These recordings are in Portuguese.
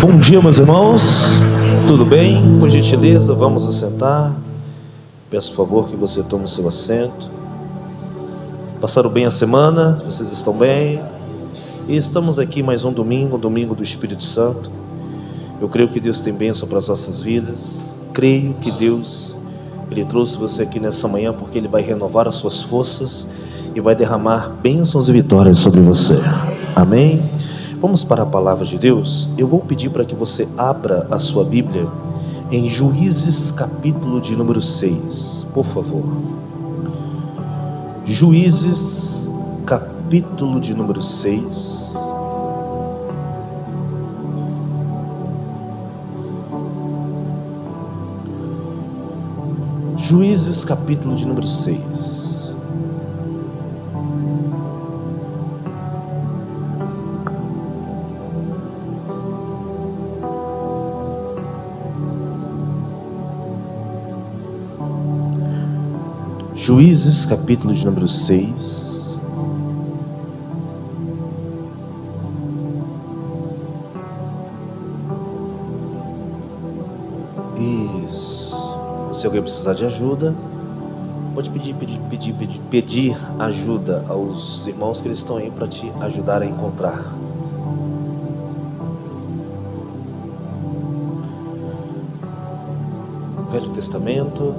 Bom dia, meus irmãos, tudo bem? Por gentileza, vamos nos sentar. Peço por favor que você tome o seu assento. Passaram bem a semana? Vocês estão bem? E estamos aqui mais um domingo do Espírito Santo. Eu creio que Deus tem bênção para as nossas vidas. Creio que Deus, Ele trouxe você aqui nessa manhã porque Ele vai renovar as suas forças e vai derramar bênçãos e vitórias sobre você. Amém? Vamos para a palavra de Deus. Eu vou pedir para que você abra a sua Bíblia em Juízes capítulo de número 6, por favor. Juízes capítulo de número 6. Juízes capítulo de número 6. Juízes capítulo de número 6. Isso. Se alguém precisar de ajuda, pode pedir ajuda aos irmãos que eles estão aí para te ajudar a encontrar. Velho Testamento.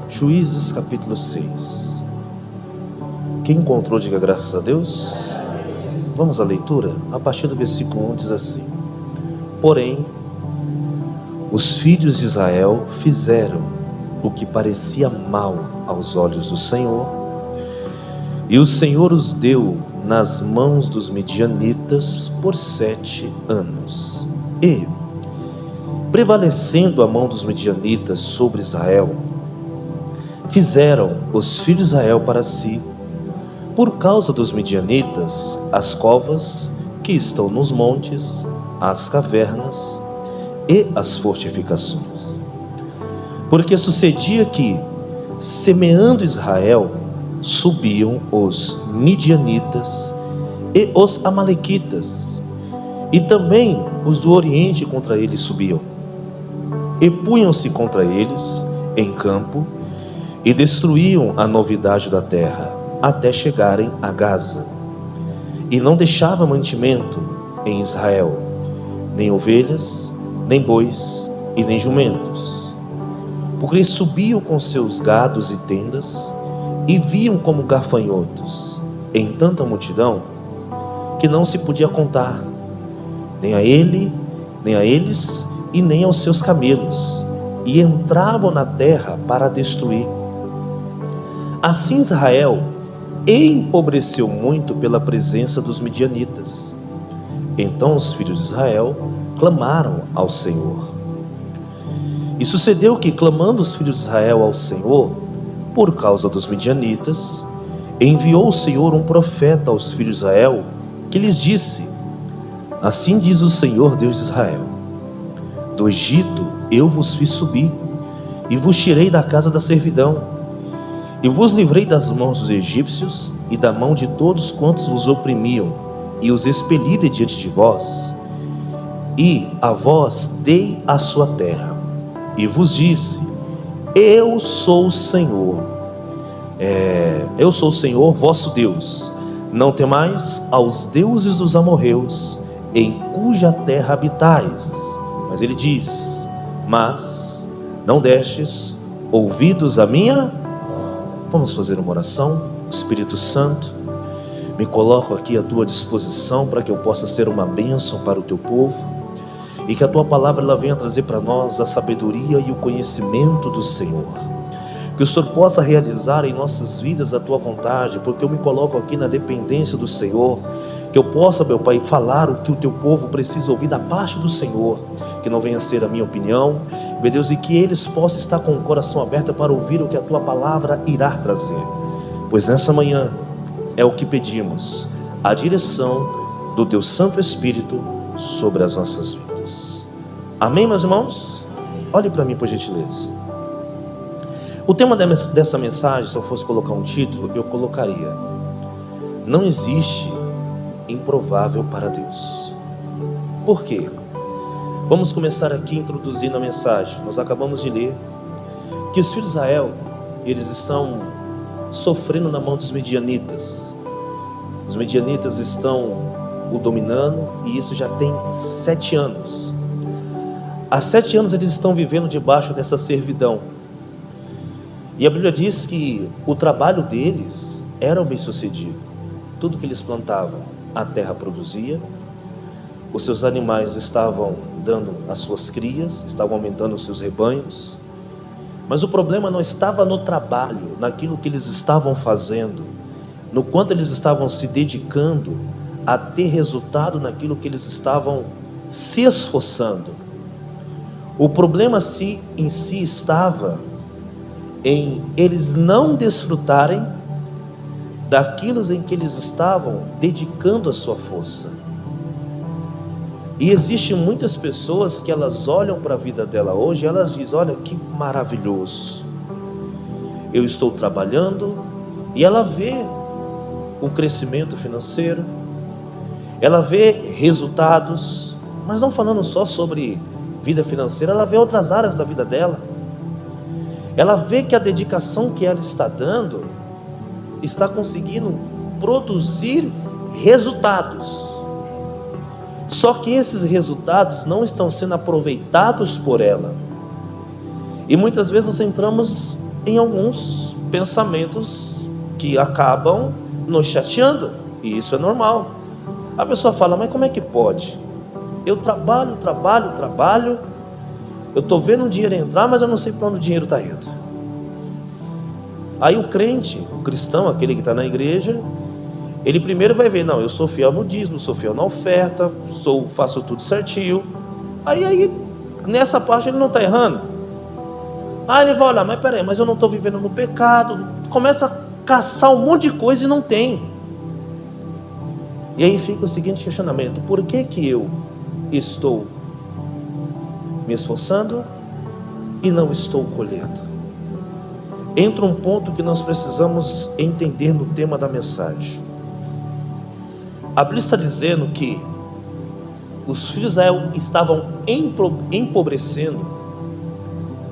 Juízes capítulo 6. Quem encontrou, diga graças a Deus. Vamos à leitura. A partir do versículo 1 diz assim: Porém, os filhos de Israel fizeram o que parecia mal aos olhos do Senhor, e o Senhor os deu nas mãos dos medianitas por 7 anos. E, prevalecendo a mão dos medianitas sobre Israel, fizeram os filhos de Israel para si, por causa dos medianitas, as covas que estão nos montes, as cavernas e as fortificações. Porque sucedia que, semeando Israel, subiam os midianitas e os amalequitas, e também os do oriente contra eles subiam, e punham-se contra eles em campo, e destruíam a novidade da terra, até chegarem a Gaza. E não deixava mantimento em Israel, nem ovelhas, nem bois e nem jumentos, porque eles subiam com seus gados e tendas, e viam como gafanhotos em tanta multidão, que não se podia contar, nem a eles e nem aos seus camelos, e entravam na terra para destruir. Assim Israel empobreceu muito pela presença dos midianitas. Então os filhos de Israel clamaram ao Senhor. E sucedeu que, clamando os filhos de Israel ao Senhor, por causa dos midianitas, enviou o Senhor um profeta aos filhos de Israel, que lhes disse: Assim diz o Senhor Deus de Israel: Do Egito eu vos fiz subir, e vos tirei da casa da servidão, e vos livrei das mãos dos egípcios e da mão de todos quantos vos oprimiam, e os expeli de diante de vós, e a vós dei a sua terra, e vos disse: Eu sou o Senhor, eu sou o Senhor vosso Deus. Não temais aos deuses dos amorreus, em cuja terra habitais. Mas ele diz: Mas não destes ouvidos a minha. Vamos fazer uma oração. Espírito Santo, me coloco aqui à tua disposição para que eu possa ser uma bênção para o teu povo, e que a tua palavra ela venha trazer para nós a sabedoria e o conhecimento do Senhor, que o Senhor possa realizar em nossas vidas a tua vontade, porque eu me coloco aqui na dependência do Senhor, que eu possa, meu Pai, falar o que o teu povo precisa ouvir da parte do Senhor, que não venha a ser a minha opinião, meu Deus, e que eles possam estar com o coração aberto para ouvir o que a tua palavra irá trazer, pois nessa manhã é o que pedimos, a direção do teu Santo Espírito sobre as nossas vidas. Amém, meus irmãos? Olhe para mim, por gentileza. O tema dessa mensagem, se eu fosse colocar um título, eu colocaria: Não existe improvável para Deus. Por quê? Vamos começar aqui introduzindo a mensagem. Nós acabamos de ler que os filhos de Israel, eles estão sofrendo na mão dos midianitas. Os midianitas estão o dominando, e isso já tem 7 anos. Há 7 anos eles estão vivendo debaixo dessa servidão. E a Bíblia diz que o trabalho deles era bem sucedido. Tudo que eles plantavam, a terra produzia. Os seus animais estavam dando as suas crias, estavam aumentando os seus rebanhos. Mas o problema não estava no trabalho, naquilo que eles estavam fazendo, no quanto eles estavam se dedicando a ter resultado naquilo que eles estavam se esforçando. O problema em si estava em eles não desfrutarem daquilo em que eles estavam dedicando a sua força. E existem muitas pessoas que elas olham para a vida dela hoje e elas dizem: olha que maravilhoso, eu estou trabalhando, e ela vê um crescimento financeiro, ela vê resultados, mas não falando só sobre vida financeira, ela vê outras áreas da vida dela. Ela vê que a dedicação que ela está dando está conseguindo produzir resultados. Só que esses resultados não estão sendo aproveitados por ela. E muitas vezes nós entramos em alguns pensamentos que acabam nos chateando. E isso é normal. A pessoa fala: mas como é que pode? Eu trabalho, eu estou vendo o dinheiro entrar, mas eu não sei para onde o dinheiro está indo. Aí o crente, o cristão, aquele que está na igreja, ele primeiro vai ver: não, eu sou fiel no dízimo, sou fiel na oferta, faço tudo certinho. Aí nessa parte ele não está errando. Aí ele vai olhar: mas peraí, mas eu não estou vivendo no pecado. Começa a caçar um monte de coisa e não tem. E aí fica o seguinte questionamento: por que eu estou me esforçando e não estou colhendo? Entra um ponto que nós precisamos entender no tema da mensagem. A Bíblia está dizendo que os filhos de Israel estavam empobrecendo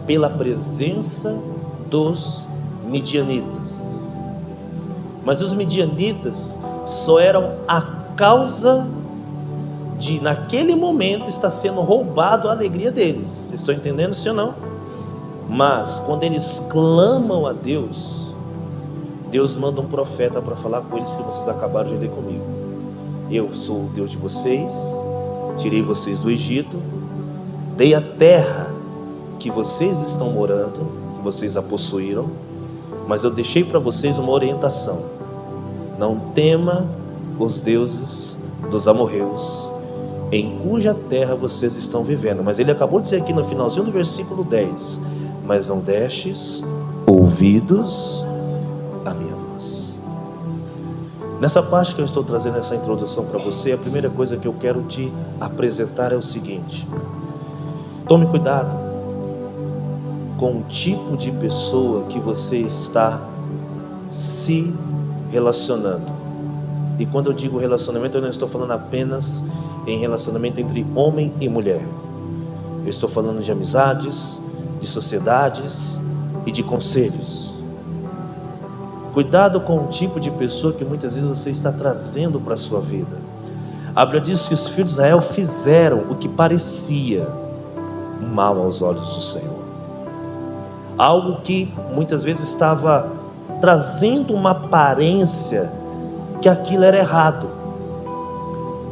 pela presença dos midianitas. Mas os midianitas só eram a causa de, naquele momento, estar sendo roubado a alegria deles. Vocês estão entendendo, sim ou não? Mas quando eles clamam a Deus, Deus manda um profeta para falar com eles, que vocês acabaram de ler comigo. Eu sou o Deus de vocês, tirei vocês do Egito, dei a terra que vocês estão morando, que vocês a possuíram, mas eu deixei para vocês uma orientação: não tema os deuses dos amorreus, em cuja terra vocês estão vivendo. Mas ele acabou de dizer aqui no finalzinho do versículo 10: mas não destes ouvidos à minha voz. Nessa parte que eu estou trazendo essa introdução para você, a primeira coisa que eu quero te apresentar é o seguinte: tome cuidado com o tipo de pessoa que você está se relacionando. E quando eu digo relacionamento, eu não estou falando apenas em relacionamento entre homem e mulher. Eu estou falando de amizades, de sociedades e de conselhos. Cuidado com o tipo de pessoa que muitas vezes você está trazendo para a sua vida. A Bíblia diz que os filhos de Israel fizeram o que parecia mal aos olhos do Senhor. Algo que muitas vezes estava trazendo uma aparência que aquilo era errado.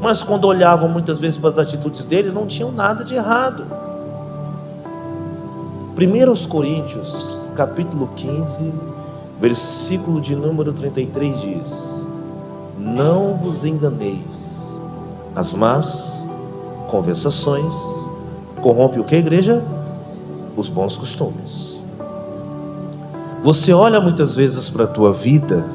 Mas quando olhavam muitas vezes para as atitudes deles, não tinham nada de errado. 1 Coríntios, capítulo 15, versículo de número 33 diz: não vos enganeis, as más conversações corrompem o que, igreja? Os bons costumes. Você olha muitas vezes para a tua vida,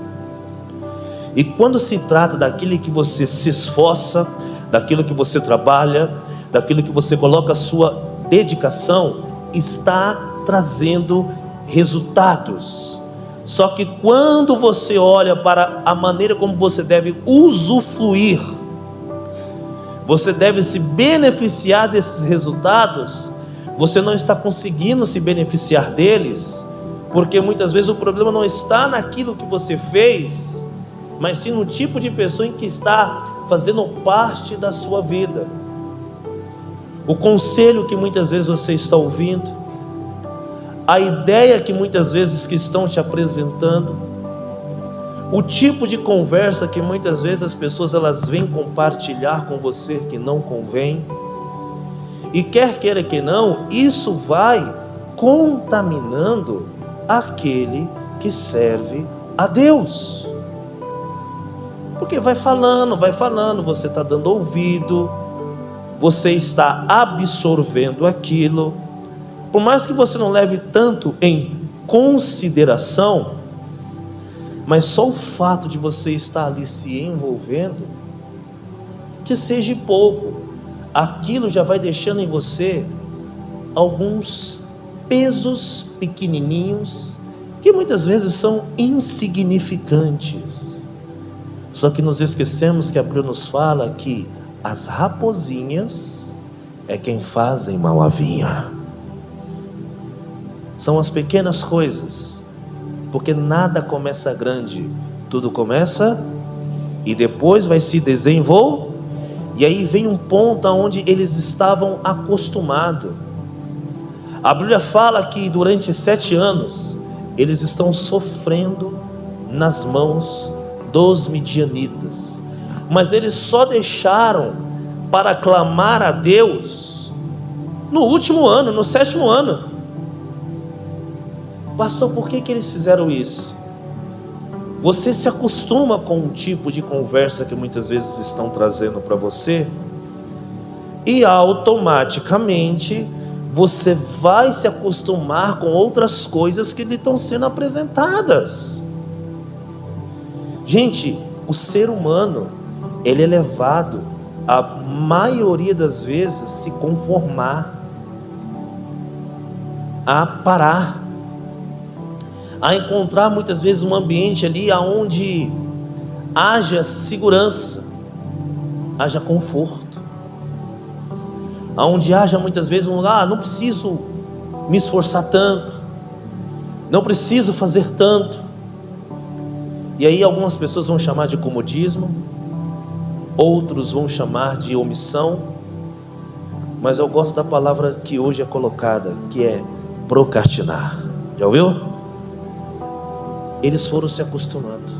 e quando se trata daquilo que você se esforça, daquilo que você trabalha, daquilo que você coloca a sua dedicação, está trazendo resultados. Só que quando você olha para a maneira como você deve usufruir você deve se beneficiar desses resultados, você não está conseguindo se beneficiar deles, porque muitas vezes o problema não está naquilo que você fez, mas sim no tipo de pessoa em que está fazendo parte da sua vida. O conselho que muitas vezes você está ouvindo, a ideia que muitas vezes que estão te apresentando, o tipo de conversa que muitas vezes as pessoas elas vêm compartilhar com você que não convém, e quer queira que não, isso vai contaminando aquele que serve a Deus, porque vai falando, você está dando ouvido, você está absorvendo aquilo, por mais que você não leve tanto em consideração, mas só o fato de você estar ali se envolvendo, que seja pouco, aquilo já vai deixando em você alguns pesos pequenininhos, que muitas vezes são insignificantes. Só que nos esquecemos que a Bíblia nos fala que as raposinhas é quem fazem mal à vinha. São as pequenas coisas, porque nada começa grande, tudo começa e depois vai se desenvolver. E aí vem um ponto onde eles estavam acostumados. A Bíblia fala que durante 7 anos eles estão sofrendo nas mãos dos midianitas, mas eles só deixaram para clamar a Deus no último ano, no 7º ano. Pastor, por que eles fizeram isso? Você se acostuma com um tipo de conversa que muitas vezes estão trazendo para você, e automaticamente você vai se acostumar com outras coisas que lhe estão sendo apresentadas. Gente, o ser humano, ele é levado, a maioria das vezes, se conformar, a parar, a encontrar muitas vezes um ambiente ali onde haja segurança, haja conforto, onde haja muitas vezes um lugar, não preciso me esforçar tanto, não preciso fazer tanto. E aí algumas pessoas vão chamar de comodismo, outros vão chamar de omissão, mas eu gosto da palavra que hoje é colocada, que é procrastinar. Já ouviu? Eles foram se acostumando,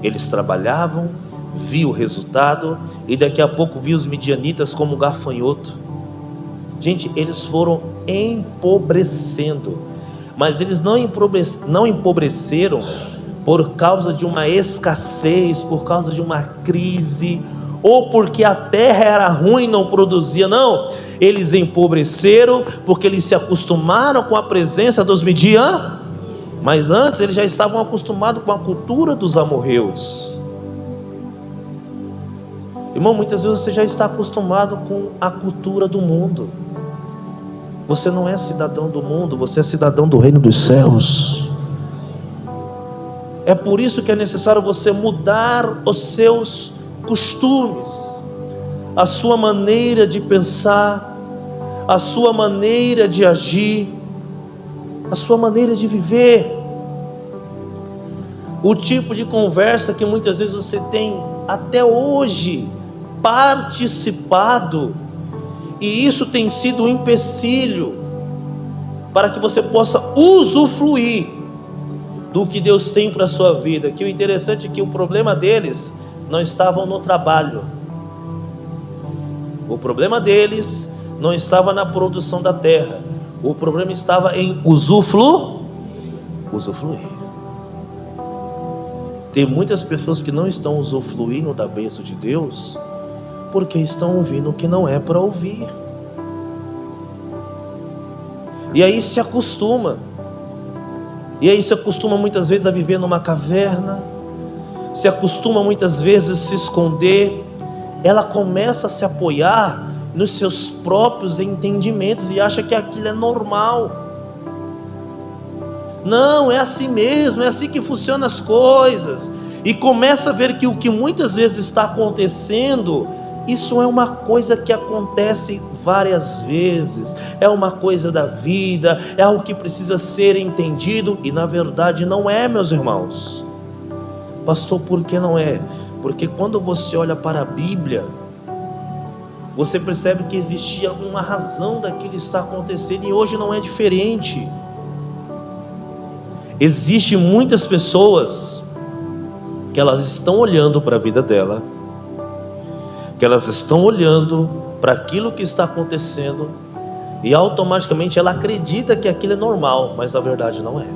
eles trabalhavam, viam o resultado, e daqui a pouco viam os midianitas como gafanhoto. Gente, eles foram empobrecendo, mas eles não empobreceram por causa de uma escassez, por causa de uma crise, ou porque a terra era ruim e não produzia. Não, eles empobreceram porque eles se acostumaram com a presença dos midianitas, mas antes eles já estavam acostumados com a cultura dos amorreus. Irmão, muitas vezes você já está acostumado com a cultura do mundo. Você não é cidadão do mundo, você é cidadão do reino dos céus. É por isso que é necessário você mudar os seus costumes, a sua maneira de pensar, a sua maneira de agir, a sua maneira de viver, o tipo de conversa que muitas vezes você tem até hoje participado, e isso tem sido um empecilho para que você possa usufruir do que Deus tem para a sua vida. Que o interessante é que o problema deles não estava no trabalho, o problema deles não estava na produção da terra, o problema estava em usufruir. Tem muitas pessoas que não estão usufruindo da bênção de Deus porque estão ouvindo o que não é para ouvir, e aí se acostuma muitas vezes a viver numa caverna, se acostuma muitas vezes a se esconder. Ela começa a se apoiar nos seus próprios entendimentos e acha que aquilo é normal. Não, é assim mesmo, é assim que funcionam as coisas, e começa a ver que o que muitas vezes está acontecendo Isso é uma coisa que acontece várias vezes, é uma coisa da vida, é algo que precisa ser entendido, e na verdade não é, meus irmãos. Pastor, por que não é? Porque quando você olha para a Bíblia, você percebe que existia uma razão daquilo estar acontecendo, e hoje não é diferente. Existem muitas pessoas que elas estão olhando para a vida dela, que elas estão olhando para aquilo que está acontecendo, e automaticamente ela acredita que aquilo é normal, mas na verdade não é.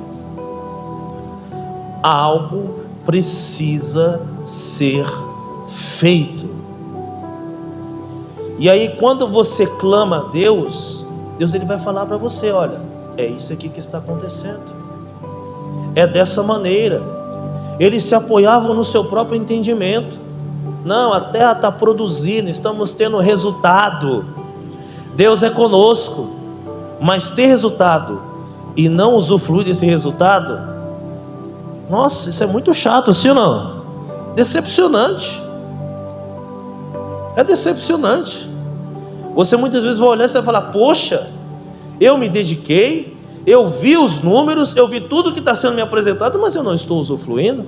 Algo precisa ser feito. E aí quando você clama a Deus, Deus ele vai falar para você: olha, é isso aqui que está acontecendo, é dessa maneira. Eles se apoiavam no seu próprio entendimento. Não, a terra está produzindo, estamos tendo resultado, Deus é conosco. Mas ter resultado e não usufruir desse resultado, nossa, isso é muito chato, sim ou não? Decepcionante. É decepcionante. Você muitas vezes vai olhar e você vai falar: poxa, eu me dediquei, eu vi os números, eu vi tudo que está sendo me apresentado, mas eu não estou usufruindo.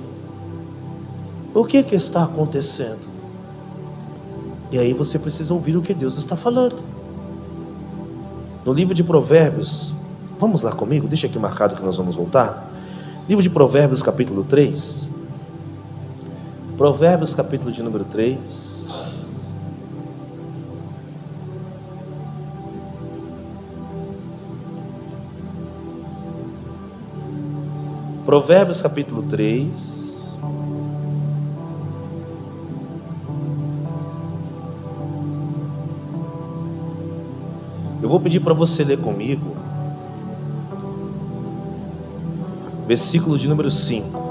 O que está acontecendo? E aí você precisa ouvir o que Deus está falando. No livro de Provérbios, vamos lá comigo, deixa aqui marcado que nós vamos voltar. Livro de Provérbios, capítulo 3. Provérbios, capítulo de número 3. Provérbios, capítulo 3. Eu vou pedir para você ler comigo versículo de número 5.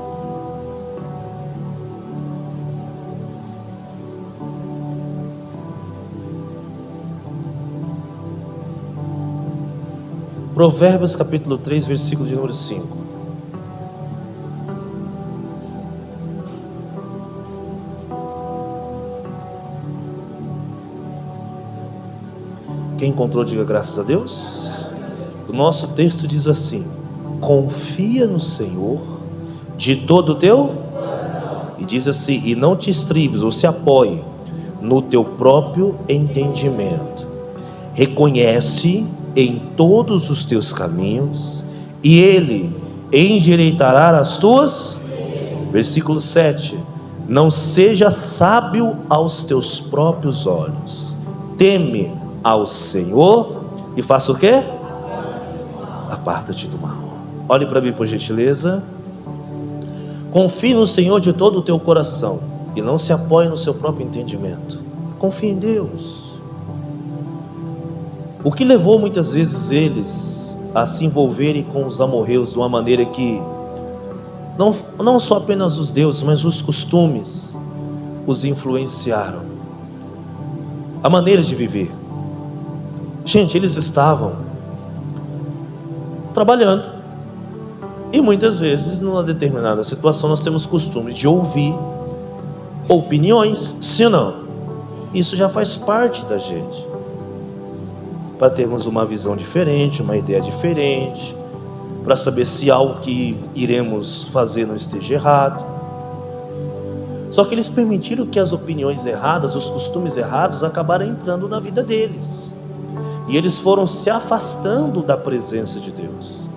Provérbios capítulo 3, versículo de número 5. Quem encontrou, diga graças a Deus. O nosso texto diz assim: confia no Senhor de todo o teu coração. E diz assim: e não te estribes ou se apoie no teu próprio entendimento. Reconhece em todos os teus caminhos, e Ele endireitará as tuas. Versículo 7. Não seja sábio aos teus próprios olhos. Teme ao Senhor e faça o quê? Aparta-te do mal. Olhe para mim, por gentileza. Confie no Senhor de todo o teu coração e não se apoie no seu próprio entendimento. Confie em Deus. O que levou muitas vezes eles a se envolverem com os amorreus de uma maneira que não só apenas os deuses, mas os costumes os influenciaram, a maneira de viver. Gente, eles estavam trabalhando, e muitas vezes numa determinada situação nós temos costume de ouvir opiniões, sim ou não? Isso já faz parte da gente, para termos uma visão diferente, uma ideia diferente, para saber se algo que iremos fazer não esteja errado. Só que eles permitiram que as opiniões erradas, os costumes errados acabaram entrando na vida deles, e eles foram se afastando da presença de Deus.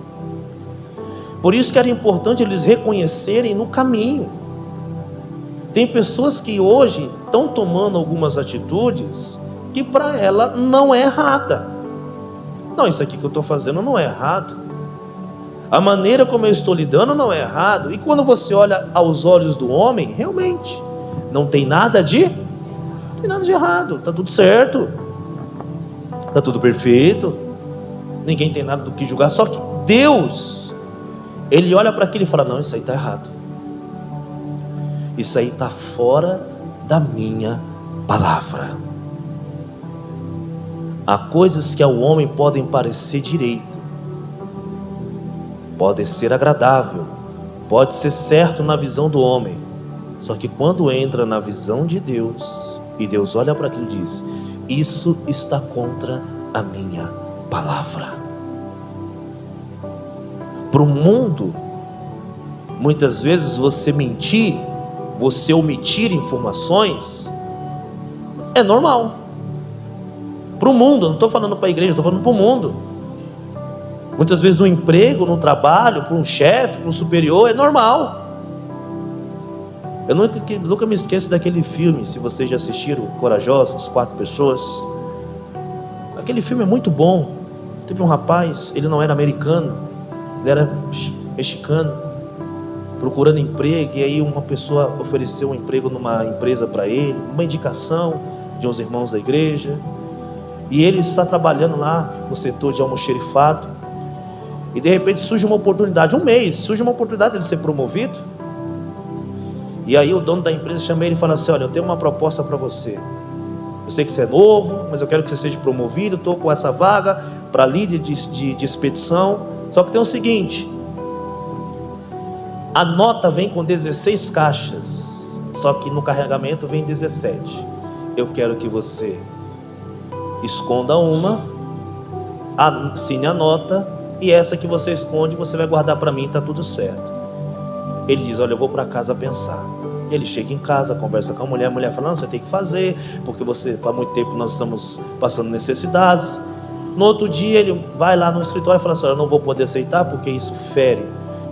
Por isso que era importante eles reconhecerem no caminho. Tem pessoas que hoje estão tomando algumas atitudes que para ela não é errada. Não, isso aqui que eu estou fazendo não é errado. A maneira como eu estou lidando não é errado. E quando você olha aos olhos do homem, realmente não tem nada de errado. Está tudo certo. Está tudo perfeito, ninguém tem nada do que julgar. Só que Deus, Ele olha para aquilo e fala: não, isso aí está errado, isso aí está fora da minha palavra. Há coisas que ao homem podem parecer direito, pode ser agradável, pode ser certo na visão do homem, só que quando entra na visão de Deus, E Deus olha para aquilo e diz: isso está contra a minha palavra. Para o mundo, muitas vezes você mentir, você omitir informações, é normal. Para o mundo, eu não estou falando para a igreja, estou falando para o mundo. Muitas vezes no emprego, no trabalho, para um chefe, para um superior, é normal. Eu nunca me esqueço daquele filme, se vocês já assistiram, Corajosos, 4 pessoas. Aquele filme é muito bom. Teve um rapaz, ele não era americano, ele era mexicano, procurando emprego, e aí uma pessoa ofereceu um emprego numa empresa para ele, uma indicação de uns irmãos da igreja, e ele está trabalhando lá no setor de almoxerifado, e de repente surge uma oportunidade, surge uma oportunidade de ele ser promovido. E aí o dono da empresa chama ele e fala assim: olha, eu tenho uma proposta para você. Eu sei que você é novo, mas eu quero que você seja promovido. Estou com essa vaga para líder de expedição. Só que tem o seguinte: a nota vem com 16 caixas, só que no carregamento vem 17. Eu quero que você esconda uma, assine a nota, e essa que você esconde você vai guardar para mim, está tudo certo. Ele diz: olha, eu vou para casa pensar. Ele chega em casa, conversa com a mulher fala: não, você tem que fazer, porque há muito tempo nós estamos passando necessidades. No outro dia ele vai lá no escritório e fala assim: olha, eu não vou poder aceitar, porque isso fere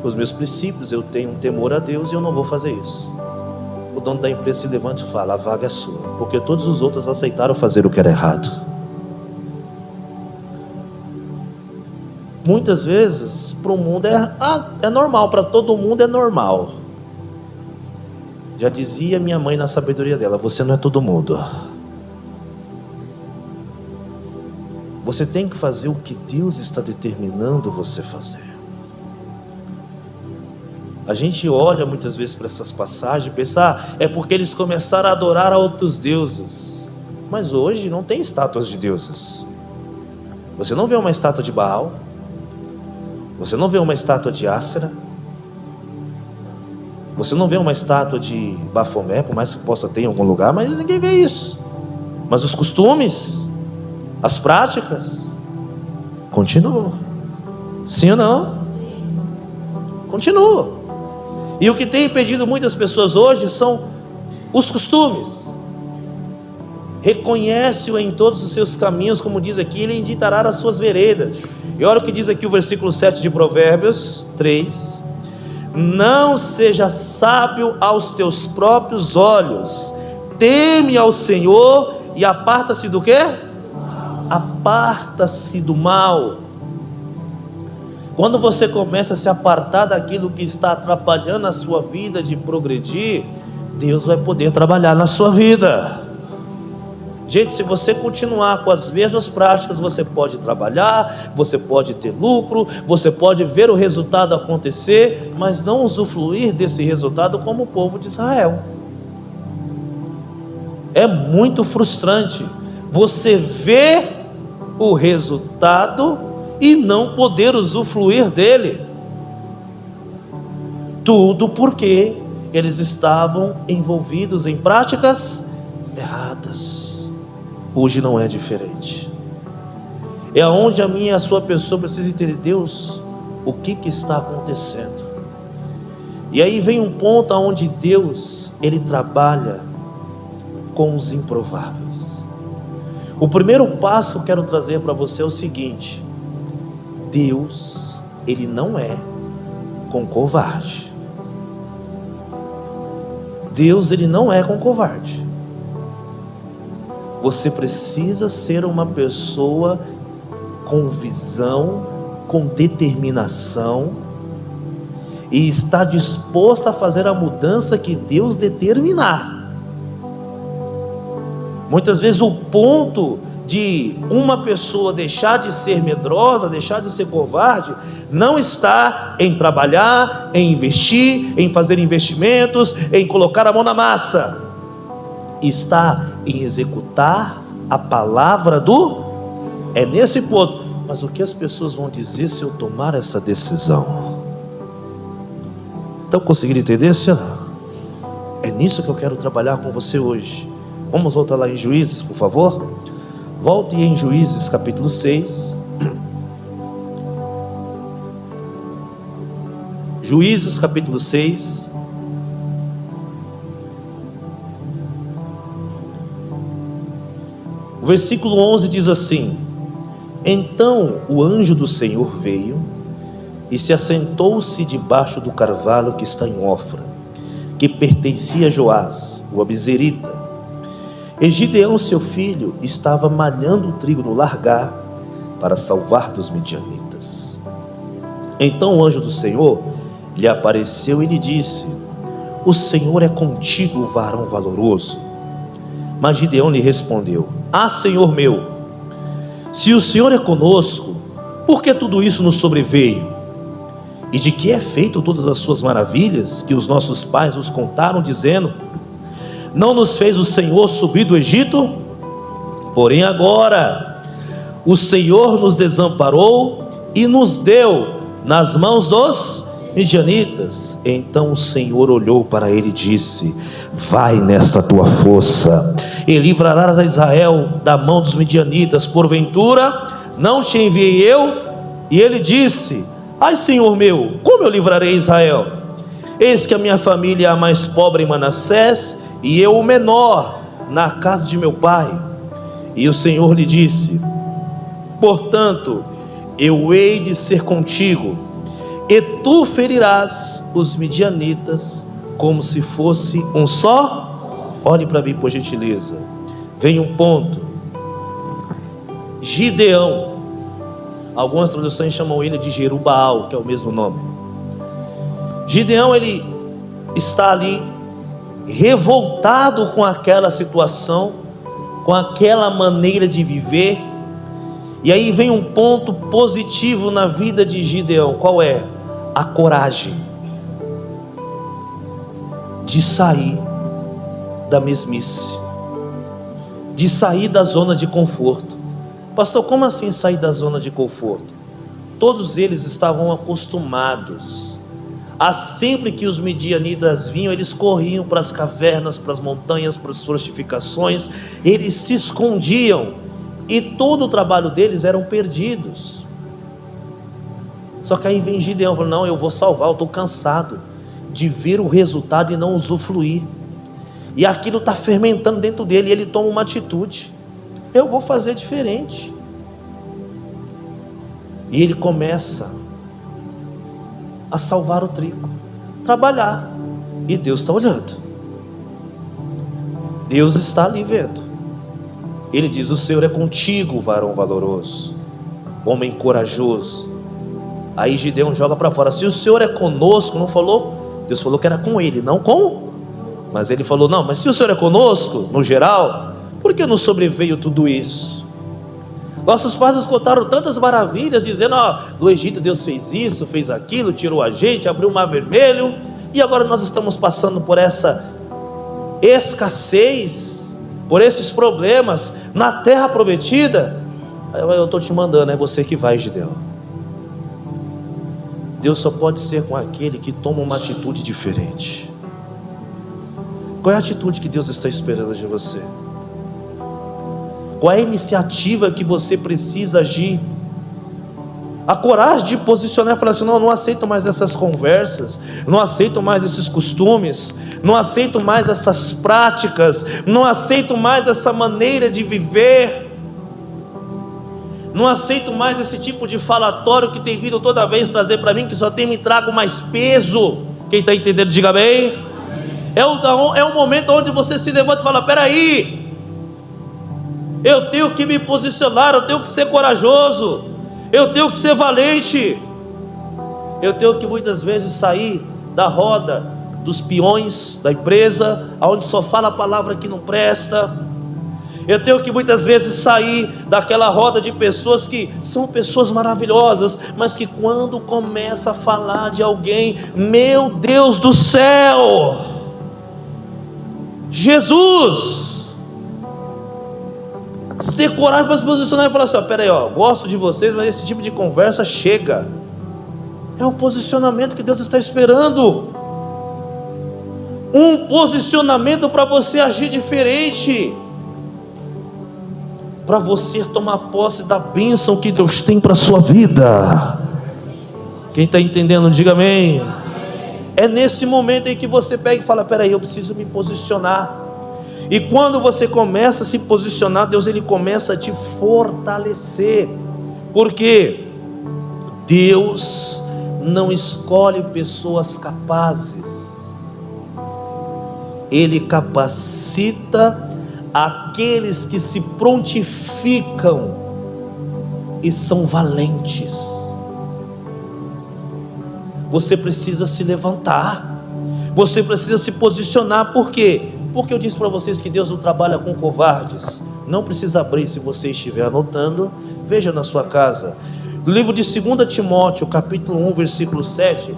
os meus princípios, eu tenho um temor a Deus e eu não vou fazer isso. O dono da empresa se levanta e fala: a vaga é sua, porque todos os outros aceitaram fazer o que era errado. Muitas vezes para o mundo é normal, para todo mundo é normal. Já dizia minha mãe na sabedoria dela: você não é todo mundo. Você tem que fazer o que Deus está determinando você fazer. A gente olha muitas vezes para essas passagens e pensa: é porque eles começaram a adorar a outros deuses. Mas hoje não tem estátuas de deuses. Você não vê uma estátua de Baal, você não vê uma estátua de Ácera, você não vê uma estátua de Bafomé, por mais que possa ter em algum lugar, mas ninguém vê isso. Mas os costumes, as práticas, continuam. Sim ou não? Continuam. E o que tem impedido muitas pessoas hoje são os costumes. Reconhece-o em todos os seus caminhos, como diz aqui, ele endireitará as suas veredas. E olha o que diz aqui o versículo 7 de Provérbios 3: não seja sábio aos teus próprios olhos, teme ao Senhor e aparta-se do quê? Aparta-se do mal. Quando você começa a se apartar daquilo que está atrapalhando a sua vida de progredir, Deus vai poder trabalhar na sua vida. Gente, se você continuar com as mesmas práticas, você pode trabalhar, você pode ter lucro, você pode ver o resultado acontecer, mas não usufruir desse resultado como o povo de Israel. É muito frustrante você ver o resultado e não poder usufruir dele. Tudo porque eles estavam envolvidos em práticas erradas. Hoje não é diferente. É onde a minha e a sua pessoa precisa entender: Deus, o que está acontecendo? E aí vem um ponto onde Deus, ele trabalha com os improváveis. O primeiro passo que eu quero trazer para você é o seguinte: Deus, ele não é com covarde. Deus, ele não é com covarde. Você precisa ser uma pessoa com visão, com determinação, e estar disposta a fazer a mudança que Deus determinar. Muitas vezes o ponto de uma pessoa deixar de ser medrosa, deixar de ser covarde, não está em trabalhar, em investir, em fazer investimentos, em colocar a mão na massa. Está em executar a palavra é nesse ponto. Mas o que as pessoas vão dizer se eu tomar essa decisão? Estão conseguindo entender, senhor? É nisso que eu quero trabalhar com você hoje. Vamos voltar lá em Juízes, por favor. Volte em Juízes capítulo 6. Juízes capítulo 6. O versículo 11 diz assim: Então o anjo do Senhor veio e se assentou-se debaixo do carvalho que está em Ofra, que pertencia a Joás, o abizerita. E Gideão, seu filho, estava malhando o trigo no largar para salvar dos midianitas. Então o anjo do Senhor lhe apareceu e lhe disse: O Senhor é contigo, varão valoroso. Mas Gideão lhe respondeu: Ah, Senhor meu, se o Senhor é conosco, por que tudo isso nos sobreveio? E de que é feito todas as suas maravilhas, que os nossos pais nos contaram, dizendo: Não nos fez o Senhor subir do Egito? Porém agora o Senhor nos desamparou e nos deu nas mãos dos midianitas. Então o Senhor olhou para ele e disse: Vai nesta tua força e livrarás a Israel da mão dos midianitas. Porventura não te enviei eu? E ele disse: Ai, Senhor meu, como eu livrarei Israel? Eis que a minha família é a mais pobre em Manassés, e eu o menor na casa de meu pai. E o Senhor lhe disse: Portanto, eu hei de ser contigo, e tu ferirás os midianitas como se fosse um só. Olhe para mim, por gentileza. Vem um ponto. Gideão, algumas traduções chamam ele de Jerubaal, que é o mesmo nome. Gideão, ele está ali revoltado com aquela situação, com aquela maneira de viver. E aí vem um ponto positivo na vida de Gideão. Qual é? A coragem de sair da mesmice, de sair da zona de conforto. Pastor, como assim sair da zona de conforto? Todos eles estavam acostumados a, sempre que os midianitas vinham, eles corriam para as cavernas, para as montanhas, para as fortificações, eles se escondiam, e todo o trabalho deles eram perdidos. Só que aí vem Gideão, falando: não, eu vou salvar, eu estou cansado de ver o resultado e não usufruir, e aquilo está fermentando dentro dele, e ele toma uma atitude: eu vou fazer diferente. E ele começa a salvar o trigo, trabalhar, e Deus está olhando, Deus está ali vendo. Ele diz: o Senhor é contigo, varão valoroso, homem corajoso. Aí Gideão joga para fora: se o Senhor é conosco, não falou? Deus falou que era com ele, não com, mas ele falou: não, mas se o Senhor é conosco, no geral, por que nos sobreveio tudo isso? Nossos pais nos contaram tantas maravilhas, dizendo: no Egito Deus fez isso, fez aquilo, tirou a gente, abriu o mar vermelho, e agora nós estamos passando por essa escassez, por esses problemas na terra prometida. Aí eu estou te mandando, é você que vai, Gideão. Deus só pode ser com aquele que toma uma atitude diferente. Qual é a atitude que Deus está esperando de você? Qual é a iniciativa que você precisa agir? A coragem de posicionar e falar assim: não aceito mais essas conversas, não aceito mais esses costumes, não aceito mais essas práticas, não aceito mais essa maneira de viver, não aceito mais esse tipo de falatório que tem vindo toda vez trazer para mim, que só tem me trago mais peso. Quem está entendendo, diga bem. É o momento onde você se levanta e fala: peraí, eu tenho que me posicionar, eu tenho que ser corajoso, eu tenho que ser valente, eu tenho que muitas vezes sair da roda dos peões da empresa, onde só fala a palavra que não presta. Eu tenho que muitas vezes sair daquela roda de pessoas que são pessoas maravilhosas, mas que quando começa a falar de alguém, meu Deus do céu, Jesus, ter coragem para se posicionar e falar assim: peraí, gosto de vocês, mas esse tipo de conversa chega. É o posicionamento que Deus está esperando. um posicionamento para você agir diferente, para você tomar posse da bênção que Deus tem para a sua vida. Quem está entendendo, diga amém. É nesse momento em que você pega e fala: peraí, eu preciso me posicionar. E quando você começa a se posicionar, Deus ele começa a te fortalecer. Porque Deus não escolhe pessoas capazes, Ele capacita aqueles que se prontificam e são valentes. Você precisa se levantar, você precisa se posicionar. Por quê? Porque eu disse para vocês que Deus não trabalha com covardes. Não precisa abrir, se você estiver anotando, veja na sua casa. No livro de 2 Timóteo, capítulo 1, versículo 7,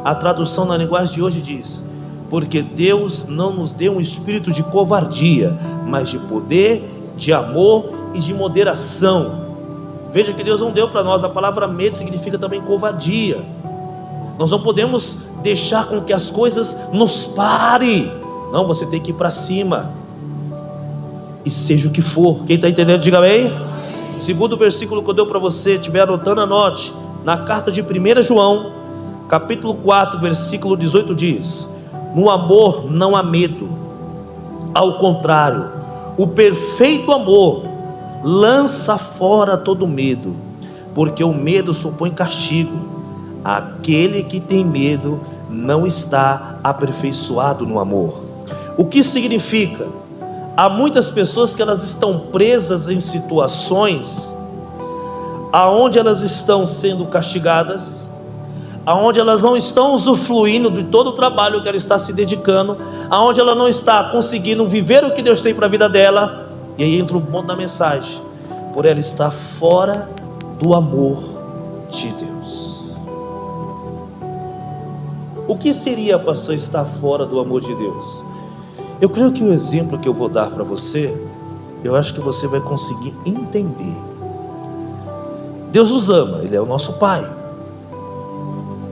a tradução na linguagem de hoje diz: porque Deus não nos deu um espírito de covardia, mas de poder, de amor e de moderação. Veja que Deus não deu para nós. A palavra medo significa também covardia. Nós não podemos deixar com que as coisas nos parem. Não, você tem que ir para cima, e seja o que for. Quem está entendendo, diga amém. Segundo versículo que eu dei para você, estiver anotando, anote. Na carta de 1 João, capítulo 4, versículo 18 diz: no amor não há medo, ao contrário, o perfeito amor lança fora todo medo, porque o medo supõe castigo. Aquele que tem medo não está aperfeiçoado no amor. O que significa? Há muitas pessoas que elas estão presas em situações aonde elas estão sendo castigadas, aonde elas não estão usufruindo de todo o trabalho que ela está se dedicando, aonde ela não está conseguindo viver o que Deus tem para a vida dela. E aí entra o ponto da mensagem: por ela estar fora do amor de Deus. O que seria, pastor, estar fora do amor de Deus? Eu creio que o exemplo que eu vou dar para você, eu acho que você vai conseguir entender. Deus nos ama, Ele é o nosso Pai.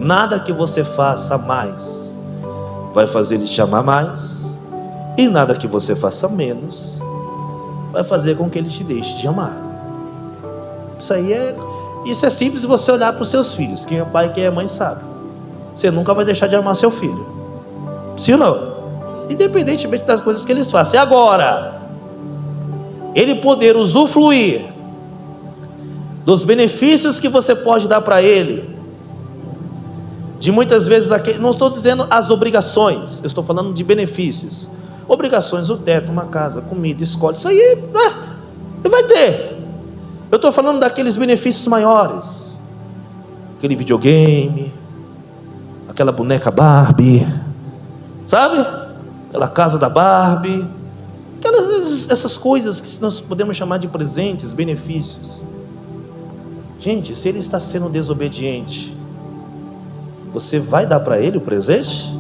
Nada que você faça mais vai fazer Ele te amar mais, e nada que você faça menos vai fazer com que Ele te deixe de amar. Isso é simples você olhar para os seus filhos. Quem é pai e quem é mãe sabe. Você nunca vai deixar de amar seu filho, sim ou não? Independentemente das coisas que eles façam. E agora, ele poder usufruir dos benefícios que você pode dar para ele, de muitas vezes, não estou dizendo as obrigações, eu estou falando de benefícios. Obrigações: o teto, uma casa, comida, escola, isso aí vai ter. Eu estou falando daqueles benefícios maiores, aquele videogame, aquela boneca Barbie, sabe? Aquela casa da Barbie, essas coisas que nós podemos chamar de presentes, benefícios. Gente, se ele está sendo desobediente, você vai dar para ele o presente?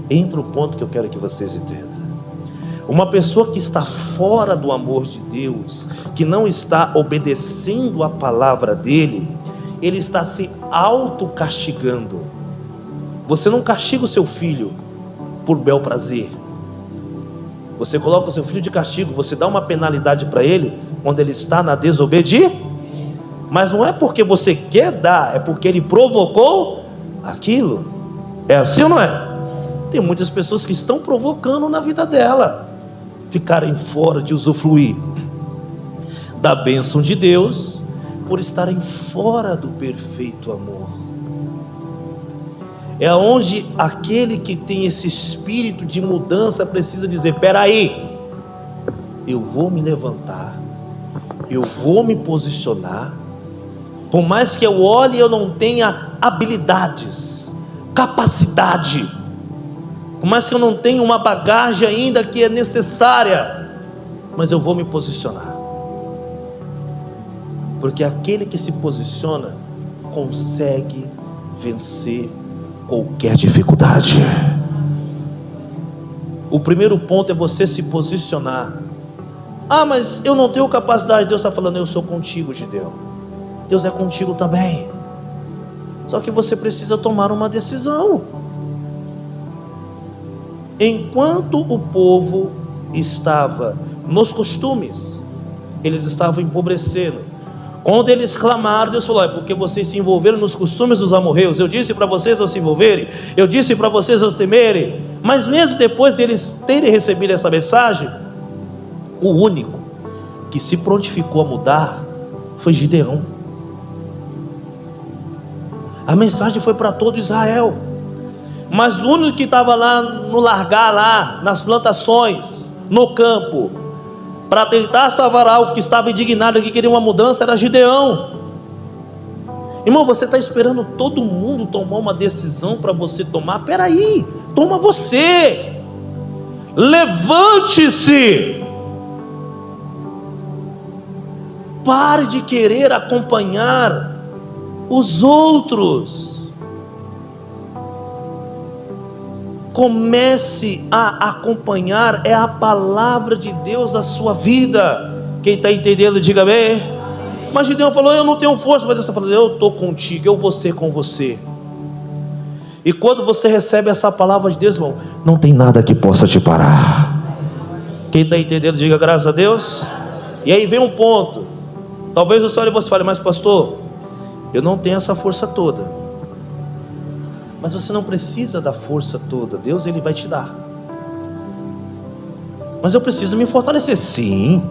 Entra o ponto que eu quero que vocês entendam. Uma pessoa que está fora do amor de Deus, que não está obedecendo a palavra dele, ele está se autocastigando. Você não castiga o seu filho por bel prazer. Você coloca o seu filho de castigo, você dá uma penalidade para ele quando ele está na desobediência. Mas não é porque você quer dar, é porque ele provocou aquilo. É assim ou não é? Tem muitas pessoas que estão provocando na vida dela ficarem fora de usufruir da bênção de Deus, por estarem fora do perfeito amor. É onde aquele que tem esse espírito de mudança precisa dizer: peraí, eu vou me levantar, eu vou me posicionar. Por mais que eu olhe e eu não tenha habilidades, capacidade, por mais que eu não tenha uma bagagem ainda que é necessária, mas eu vou me posicionar. Porque aquele que se posiciona consegue vencer qualquer dificuldade. O primeiro ponto é você se posicionar. Ah, mas eu não tenho capacidade. Deus está falando: eu sou contigo, Gideão. Deus é contigo também. Só que você precisa tomar uma decisão. enquanto o povo estava nos costumes, eles estavam empobrecendo. Quando eles clamaram, Deus falou: é porque vocês se envolveram nos costumes dos amorreus. Eu disse para vocês não se envolverem, eu disse para vocês não temerem. Mas mesmo depois deles terem recebido essa mensagem, o único que se prontificou a mudar foi Gideão. A mensagem foi para todo Israel, mas o único que estava lá no largar, lá nas plantações, no campo, para tentar salvar algo que estava indignado, que queria uma mudança, era Gideão. Irmão, você está esperando todo mundo tomar uma decisão para você tomar? Peraí, toma você, levante-se, pare de querer acompanhar os outros, comece a acompanhar, é a palavra de Deus na sua vida. Quem está entendendo, diga amém. Mas Gideão falou: eu não tenho força, mas Deus está falando: eu estou contigo, eu vou ser com você. E quando você recebe essa palavra de Deus, irmão, não tem nada que possa te parar. Quem está entendendo, diga graças a Deus. E aí vem um ponto, talvez você olhe e você fale: mas pastor, eu não tenho essa força toda. Mas você não precisa da força toda, Deus Ele vai te dar. Mas eu preciso me fortalecer, sim.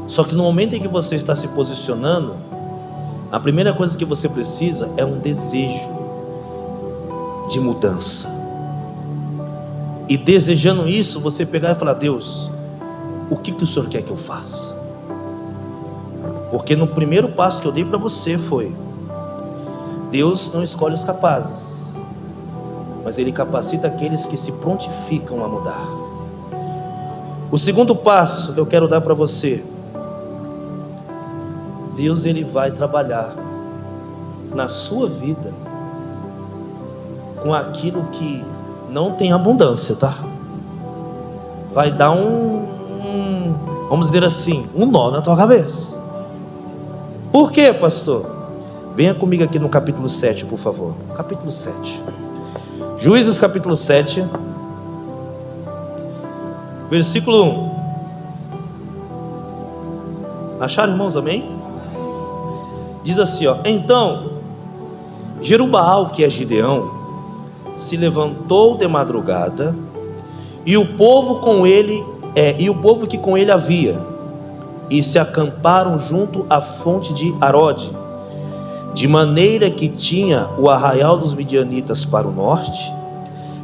Só que no momento em que você está se posicionando, a primeira coisa que você precisa é um desejo de mudança. E desejando isso, você pegar e falar: Deus, o que o Senhor quer que eu faça? Porque no primeiro passo que eu dei para você foi: Deus não escolhe os capazes, mas Ele capacita aqueles que se prontificam a mudar. O segundo passo que eu quero dar para você: Deus Ele vai trabalhar na sua vida com aquilo que não tem abundância, tá? Vai dar vamos dizer assim, um nó na tua cabeça. Por quê, pastor? Venha comigo aqui no capítulo 7, por favor. Capítulo 7. Juízes capítulo 7, versículo 1. Acharam, irmãos? Amém? Diz assim, ó: então Jerubaal, que é Gideão, se levantou de madrugada, e o povo que com ele havia, e se acamparam junto à fonte de Arode, de maneira que tinha o arraial dos midianitas para o norte,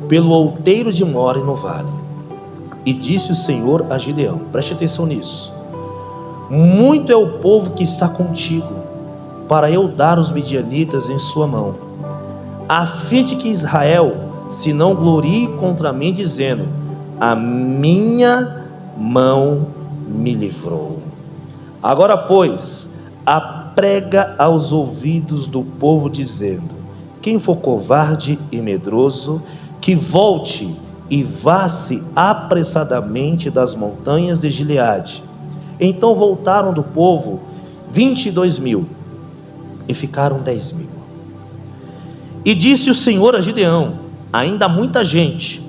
pelo outeiro de More no vale. E disse o Senhor a Gideão, preste atenção nisso: muito é o povo que está contigo, para eu dar os midianitas em sua mão, a fim de que Israel se não glorie contra mim, dizendo: a minha mão me livrou. Agora, pois, prega aos ouvidos do povo, dizendo: quem for covarde e medroso, que volte e vá-se apressadamente das montanhas de Gileade. Então voltaram do povo 22.000, e ficaram 10.000. E disse o Senhor a Gideão: ainda há muita gente,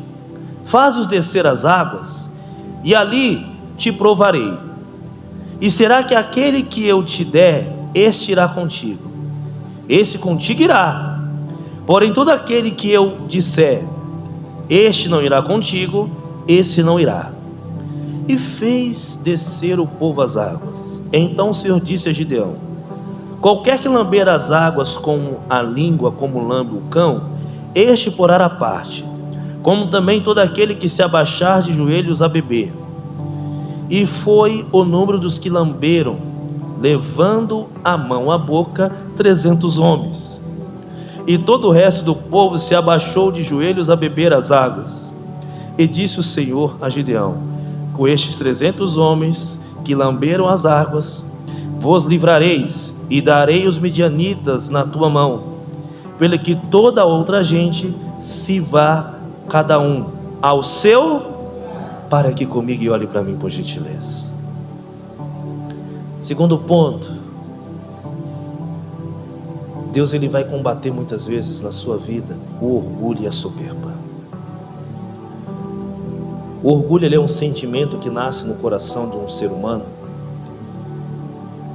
faz-os descer as águas, e ali te provarei. E será que aquele que eu te der, este irá contigo? Esse contigo irá. Porém todo aquele que eu disser, este não irá contigo, esse não irá. E fez descer o povo as águas. Então o Senhor disse a Gideão: qualquer que lamber as águas com a língua, como lambe o cão, este porá à parte, como também todo aquele que se abaixar de joelhos a beber. E foi o número dos que lamberam, levando a mão à boca, 300 homens. E todo o resto do povo se abaixou de joelhos a beber as águas. E disse o Senhor a Gideão: com estes 300 homens que lamberam as águas, vos livrareis, e darei os midianitas na tua mão, pelo que toda outra gente se vá, cada um ao seu. Para aqui comigo e olhe para mim, por gentileza. Segundo ponto: Deus Ele vai combater muitas vezes na sua vida o orgulho e a soberba. O orgulho, ele é um sentimento que nasce no coração de um ser humano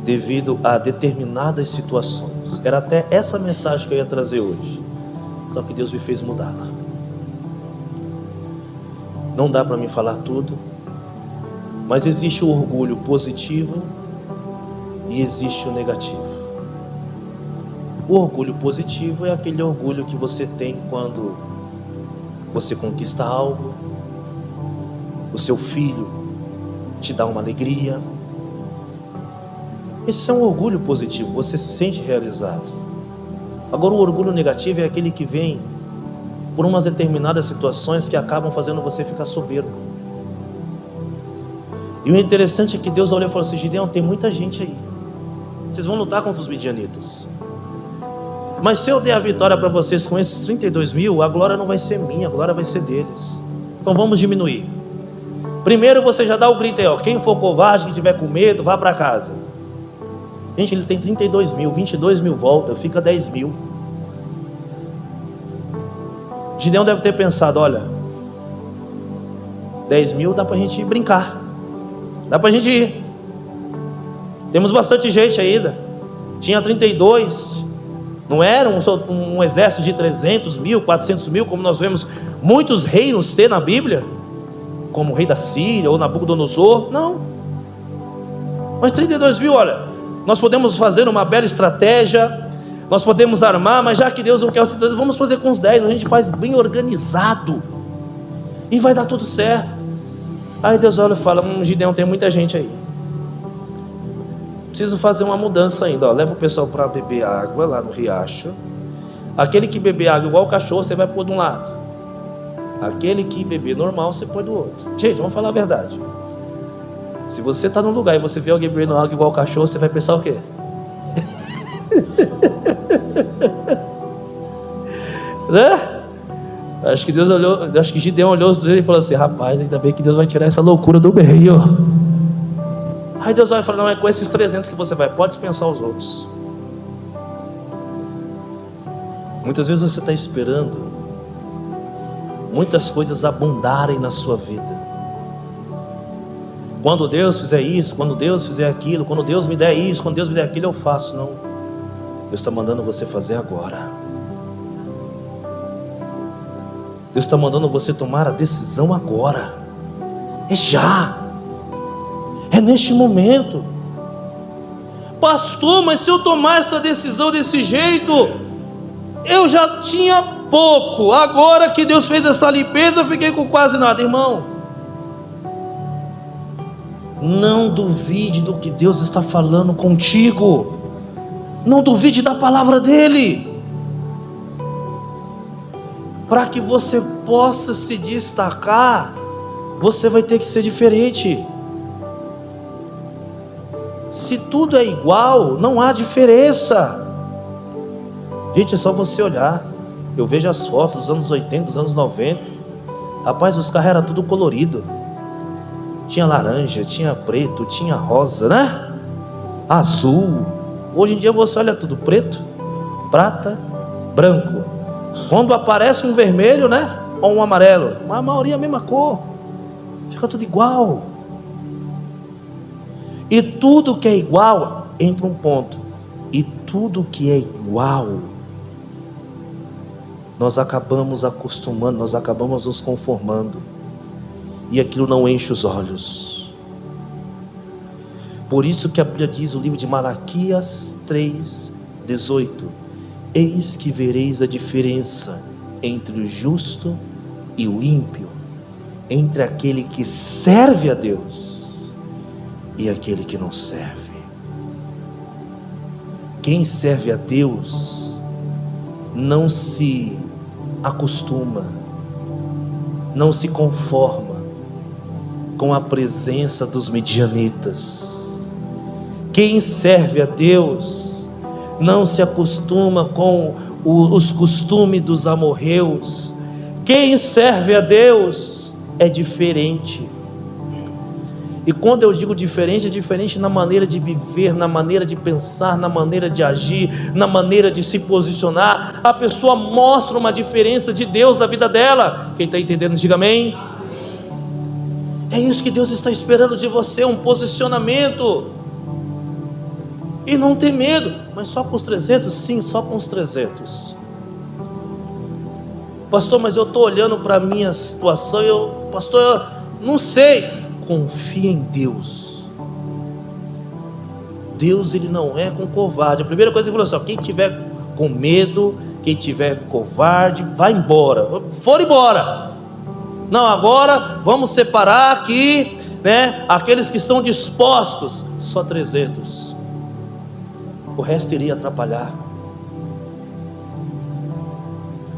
devido a determinadas situações. Era até essa mensagem que eu ia trazer hoje, só que Deus me fez mudá-la. Não dá para mim falar tudo, mas existe o orgulho positivo e existe o negativo. O orgulho positivo é aquele orgulho que você tem quando você conquista algo, o seu filho te dá uma alegria. Esse é um orgulho positivo, você se sente realizado. Agora, o orgulho negativo é aquele que vem por umas determinadas situações que acabam fazendo você ficar soberbo. E o interessante é que Deus olhou e falou assim: Gideão, tem muita gente aí, vocês vão lutar contra os midianitas, mas se eu der a vitória para vocês com esses 32 mil, a glória não vai ser minha, a glória vai ser deles. Então vamos diminuir. Primeiro você já dá o grito aí, ó, quem for covarde, que tiver com medo, vá para casa. Gente, ele tem 32 mil, 22 mil volta, fica 10 mil. Gideão deve ter pensado: olha, 10 mil dá pra gente brincar, dá pra gente ir, temos bastante gente ainda. Tinha 32, não era um exército de 300 mil, 400 mil, como nós vemos muitos reinos ter na Bíblia, como o rei da Síria ou Nabucodonosor. Não, mas 32 mil, olha, nós podemos fazer uma bela estratégia, nós podemos armar, mas já que Deus não quer os 32, vamos fazer com os 10, a gente faz bem organizado e vai dar tudo certo. Aí Deus olha e fala: Gideão, tem muita gente aí, preciso fazer uma mudança ainda, ó. Leva o pessoal para beber água lá no riacho. Aquele que beber água igual o cachorro, você vai pôr de um lado, aquele que beber normal, você põe do outro. Gente, vamos falar a verdade. Se você está num lugar e você vê alguém bebendo água igual o cachorro, você vai pensar o quê? Né? Acho que Deus olhou, acho que Gideão olhou os três e falou assim: rapaz, ainda bem que Deus vai tirar essa loucura do meio. Aí Deus vai falar: não, é com esses 300 que você vai, pode dispensar os outros. Muitas vezes você está esperando muitas coisas abundarem na sua vida. Quando Deus fizer isso, quando Deus fizer aquilo, quando Deus me der isso, quando Deus me der aquilo, eu faço. Não, Deus está mandando você fazer agora. Deus está mandando você tomar a decisão agora. É já, é neste momento. Pastor, mas se eu tomar essa decisão desse jeito, eu já tinha pouco, agora que Deus fez essa limpeza, eu fiquei com quase nada. Irmão, não duvide do que Deus está falando contigo, não duvide da palavra dele. Para que você possa se destacar, você vai ter que ser diferente. Se tudo é igual, não há diferença. Gente, é só você olhar. Eu vejo as fotos dos anos 80, dos anos 90. Rapaz, os carros eram tudo colorido. Tinha laranja, tinha preto, tinha rosa, né? Azul. Hoje em dia você olha tudo preto, prata, branco. Quando aparece um vermelho, né? Ou um amarelo, mas a maioria é a mesma cor. Fica tudo igual. E tudo que é igual, entra um ponto. E tudo que é igual, nós acabamos acostumando, nós acabamos nos conformando. E aquilo não enche os olhos. Por isso que a Bíblia diz, o livro de Malaquias 3:18: eis que vereis a diferença entre o justo e o ímpio, entre aquele que serve a Deus e aquele que não serve. Quem serve a Deus não se acostuma, não se conforma com a presença dos midianitas. Quem serve a Deus não se acostuma com os costumes dos amorreus. Quem serve a Deus é diferente. E quando eu digo diferente, é diferente na maneira de viver, na maneira de pensar, na maneira de agir, na maneira de se posicionar. A pessoa mostra uma diferença de Deus na vida dela. Quem está entendendo, diga amém. É isso que Deus está esperando de você, um posicionamento. E não ter medo. Mas só com os 300? Sim, só com os 300. Pastor, mas eu estou olhando para a minha situação, pastor, eu não sei. Confia em Deus. Deus, Ele não é com covarde. A primeira coisa que ele falou assim: quem tiver com medo, quem tiver covarde, vai embora. For embora. Não, agora vamos separar aqui, né, aqueles que estão dispostos. Só 300. O resto iria atrapalhar.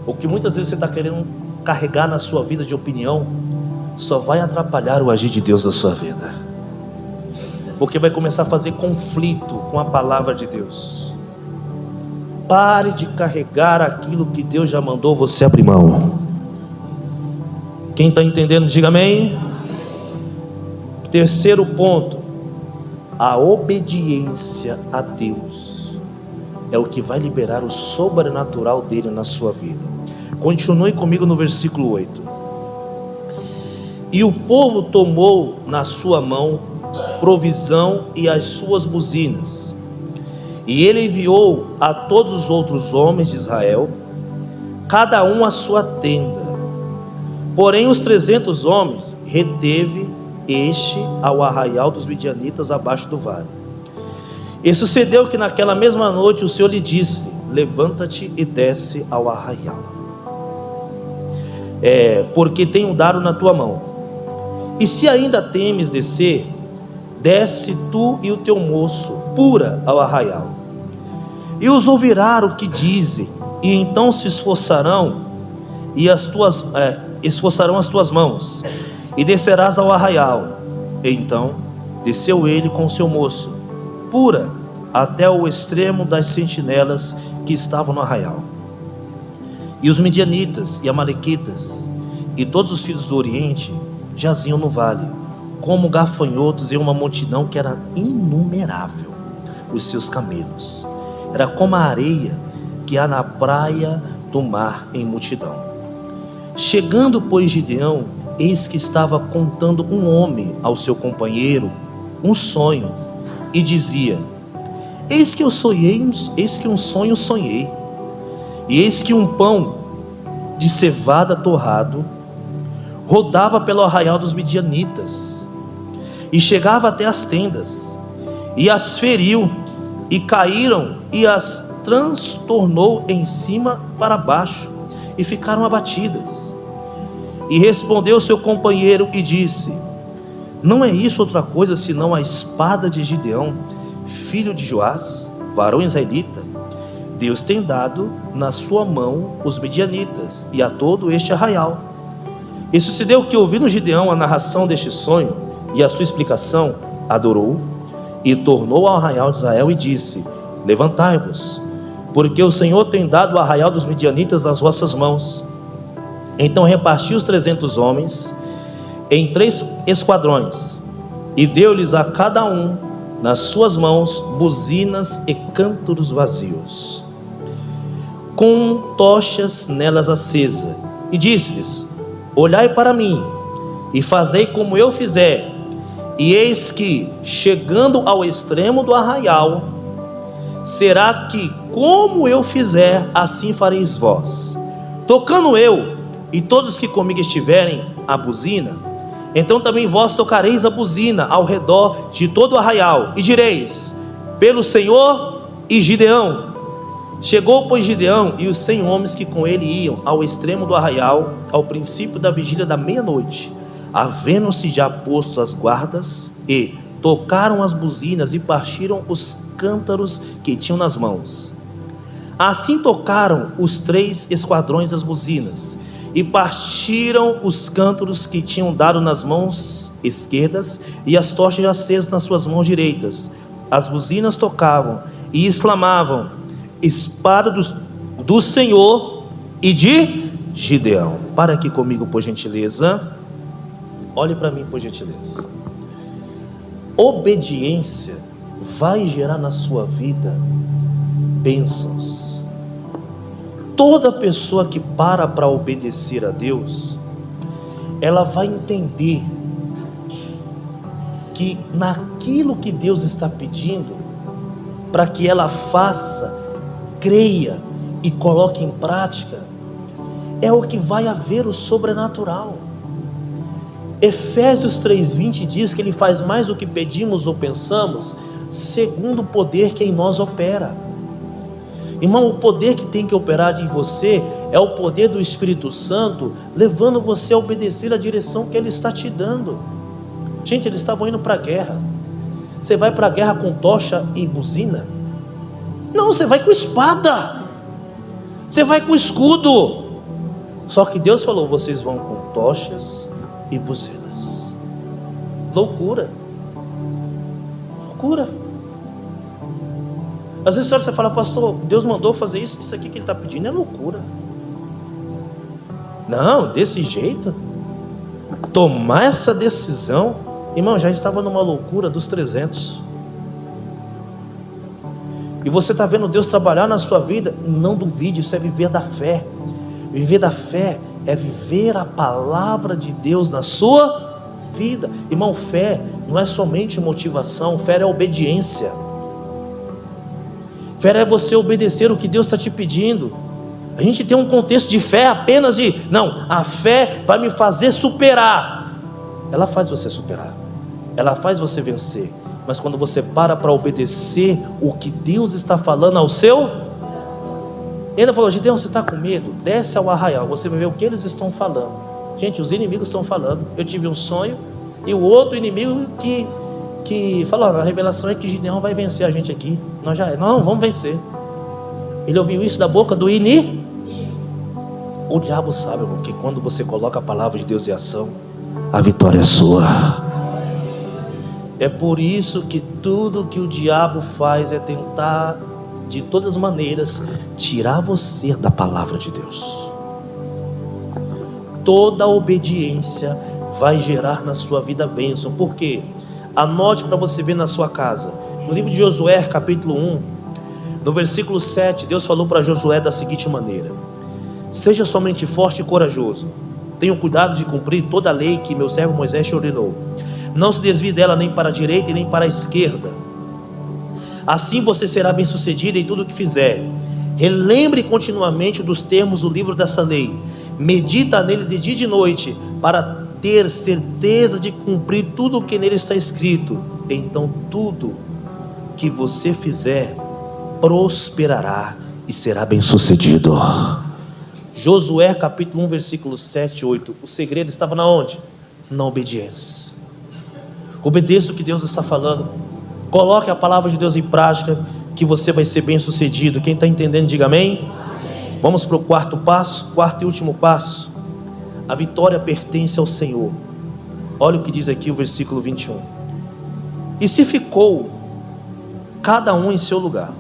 O que muitas vezes você está querendo carregar na sua vida de opinião, só vai atrapalhar o agir de Deus na sua vida, porque vai começar a fazer conflito com a palavra de Deus. Pare de carregar aquilo que Deus já mandou você abrir mão. Quem está entendendo, diga amém. Terceiro ponto: a obediência a Deus é o que vai liberar o sobrenatural dele na sua vida. Continue comigo no versículo 8. E o povo tomou na sua mão provisão e as suas buzinas, e ele enviou a todos os outros homens de Israel, cada um a sua tenda. Porém os 300 homens reteve este ao arraial dos midianitas abaixo do vale. E sucedeu que naquela mesma noite o Senhor lhe disse: levanta-te e desce ao arraial, porque tenho dado na tua mão. E se ainda temes descer, desce tu e o teu moço pura ao arraial, e os ouvirá o que dizem, e então se esforçarão esforçarão as tuas mãos, e descerás ao arraial. Então desceu ele com o seu moço pura até o extremo das sentinelas que estavam no arraial. E os midianitas e amalequitas e todos os filhos do Oriente jaziam no vale, como gafanhotos em uma multidão que era inumerável. Os seus camelos era como a areia que há na praia do mar em multidão. Chegando, pois, Gideão, eis que estava contando um homem ao seu companheiro um sonho, e dizia: eis que um sonho sonhei, e eis que um pão de cevada torrado rodava pelo arraial dos midianitas, e chegava até as tendas, e as feriu, e caíram, e as transtornou em cima para baixo, e ficaram abatidas. E respondeu seu companheiro e disse: não é isso outra coisa senão a espada de Gideão, filho de Joás, varão israelita? Deus tem dado na sua mão os midianitas e a todo este arraial. E sucedeu que, ouvindo Gideão a narração deste sonho e a sua explicação, adorou e tornou ao arraial de Israel e disse: levantai-vos, porque o Senhor tem dado o arraial dos midianitas nas vossas mãos. Então repartiu os 300 homens em 3 esquadrões, e deu-lhes a cada um nas suas mãos buzinas e cântaros vazios, com tochas nelas acesa, e disse-lhes: olhai para mim e fazei como eu fizer. E eis que, chegando ao extremo do arraial, será que como eu fizer, assim fareis vós. Tocando eu e todos os que comigo estiverem a buzina, então também vós tocareis a buzina ao redor de todo o arraial, e direis: pelo Senhor e Gideão. Chegou, pois, Gideão e os 100 homens que com ele iam ao extremo do arraial, ao princípio da vigília da meia-noite, havendo-se já posto as guardas, e tocaram as buzinas e partiram os cântaros que tinham nas mãos. Assim tocaram os 3 esquadrões as buzinas, e partiram os cântaros que tinham dado nas mãos esquerdas, e as tochas acesas nas suas mãos direitas. As buzinas tocavam e exclamavam: espada do Senhor e de Gideão. Para aqui comigo, por gentileza. Olhe para mim, por gentileza. Obediência vai gerar na sua vida bênçãos. Toda pessoa que para obedecer a Deus, ela vai entender que naquilo que Deus está pedindo, para que ela faça, creia e coloque em prática, é o que vai haver o sobrenatural. Efésios 3:20 diz que Ele faz mais do que pedimos ou pensamos, segundo o poder que em nós opera. Irmão, o poder que tem que operar em você é o poder do Espírito Santo, levando você a obedecer a direção que Ele está te dando. Gente, eles estavam indo para a guerra. Você vai para a guerra com tocha e buzina? Não, você vai com espada, você vai com escudo. Só que Deus falou: vocês vão com tochas e buzinas. Loucura. Loucura. Às vezes você fala: pastor, Deus mandou fazer isso, isso aqui que Ele está pedindo é loucura. Não, desse jeito, tomar essa decisão, irmão, já estava numa loucura dos 300. E você está vendo Deus trabalhar na sua vida? Não duvide, isso é viver da fé. Viver da fé é viver a palavra de Deus na sua vida. Irmão, fé não é somente motivação, fé é obediência. Fé é você obedecer o que Deus está te pedindo. A gente tem um contexto de fé apenas de, não, a fé vai me fazer superar. Ela faz você superar, ela faz você vencer. Mas quando você para obedecer o que Deus está falando ao seu, ele ainda falou: Gideão, você está com medo? Desce ao arraial, você vai ver o que eles estão falando. Gente, os inimigos estão falando. Eu tive um sonho, e o outro inimigo que falou: a revelação é que Gideão vai vencer a gente aqui. Nós não vamos vencer. Ele ouviu isso da boca do inimigo. O diabo sabe, irmão, que quando você coloca a palavra de Deus em ação, a vitória é sua. É por isso que tudo que o diabo faz é tentar, de todas as maneiras, tirar você da palavra de Deus. Toda obediência vai gerar na sua vida bênção. Por quê? Anote para você ver na sua casa. No livro de Josué, capítulo 1, no versículo 7, Deus falou para Josué da seguinte maneira: seja somente forte e corajoso, tenha cuidado de cumprir toda a lei que meu servo Moisés te ordenou. Não se desvie dela nem para a direita e nem para a esquerda. Assim você será bem sucedido em tudo o que fizer. Relembre continuamente dos termos do livro dessa lei. Medita nele de dia e de noite, para ter certeza de cumprir tudo o que nele está escrito. Então tudo que você fizer prosperará e será bem sucedido. Josué capítulo 1 versículo 7 e 8. O segredo estava na onde? Na obediência. Obedeça o que Deus está falando. Coloque a palavra de Deus em prática, que você vai ser bem sucedido. Quem está entendendo, diga amém. Amém. Vamos para o quarto passo, quarto e último passo. A vitória pertence ao Senhor. Olha o que diz aqui o versículo 21. E se ficou cada um em seu lugar,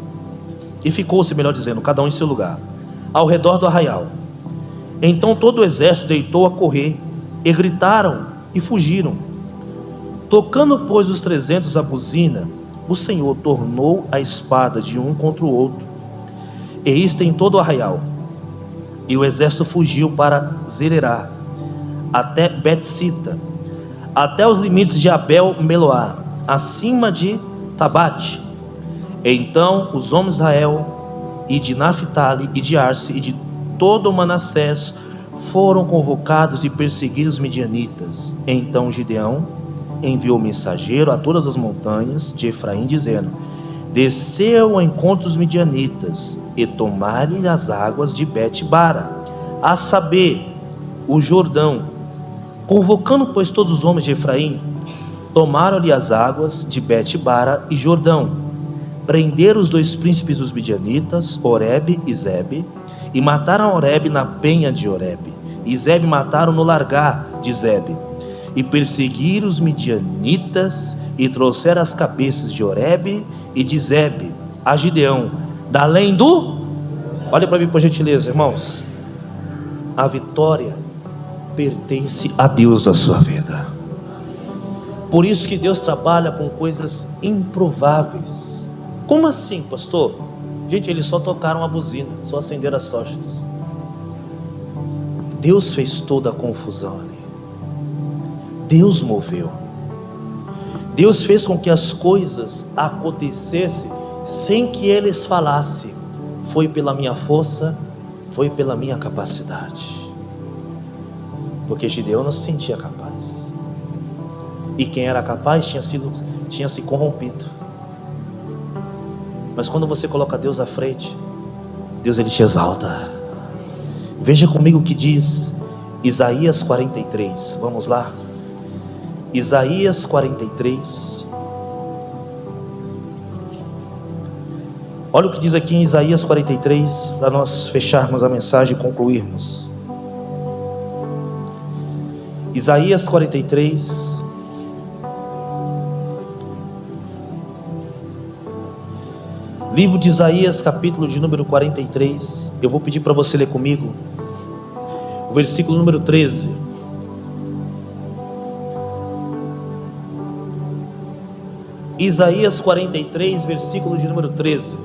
e ficou-se, melhor dizendo, cada um em seu lugar, ao redor do arraial, então todo o exército deitou a correr, e gritaram e fugiram. Tocando, pois, os 300 a buzina, o Senhor tornou a espada de um contra o outro, e isto em todo o arraial. E o exército fugiu para Zererá, até Bet-sita, até os limites de Abel-Meloá, acima de Tabate. Então os homens de Israel, e de Naphtali, e de Arse, e de todo o Manassés, foram convocados e perseguiram os midianitas. Então Gideão enviou mensageiro a todas as montanhas de Efraim, dizendo: desceu ao encontro dos midianitas e tomaram-lhe as águas de Bet-bara, a saber, o Jordão. Convocando, pois, todos os homens de Efraim, tomaram-lhe as águas de Bet-bara e Jordão. Prenderam os 2 príncipes dos midianitas, Oreb e Zebe, e mataram Oreb na penha de Oreb, e Zebe mataram no largar de Zebe. E perseguiram os midianitas, e trouxeram as cabeças de Oreb e de Zebe a Gideão, da além do... Olha para mim, por gentileza, irmãos. A vitória pertence a Deus da sua vida. Por isso que Deus trabalha com coisas improváveis. Como assim, pastor? Gente, eles só tocaram a buzina, só acenderam as tochas. Deus fez toda a confusão ali. Deus moveu. Deus fez com que as coisas acontecessem sem que eles falassem. Foi pela minha força, foi pela minha capacidade. Porque Gideão não se sentia capaz. E quem era capaz tinha se corrompido. Mas quando você coloca Deus à frente, Deus ele te exalta. Veja comigo o que diz Isaías 43. Vamos lá. Isaías 43. Olha o que diz aqui em Isaías 43, para nós fecharmos a mensagem e concluirmos. Isaías 43. Livro de Isaías, capítulo de número 43. Eu vou pedir para você ler comigo o versículo número 13. Isaías 43, versículo de número 13.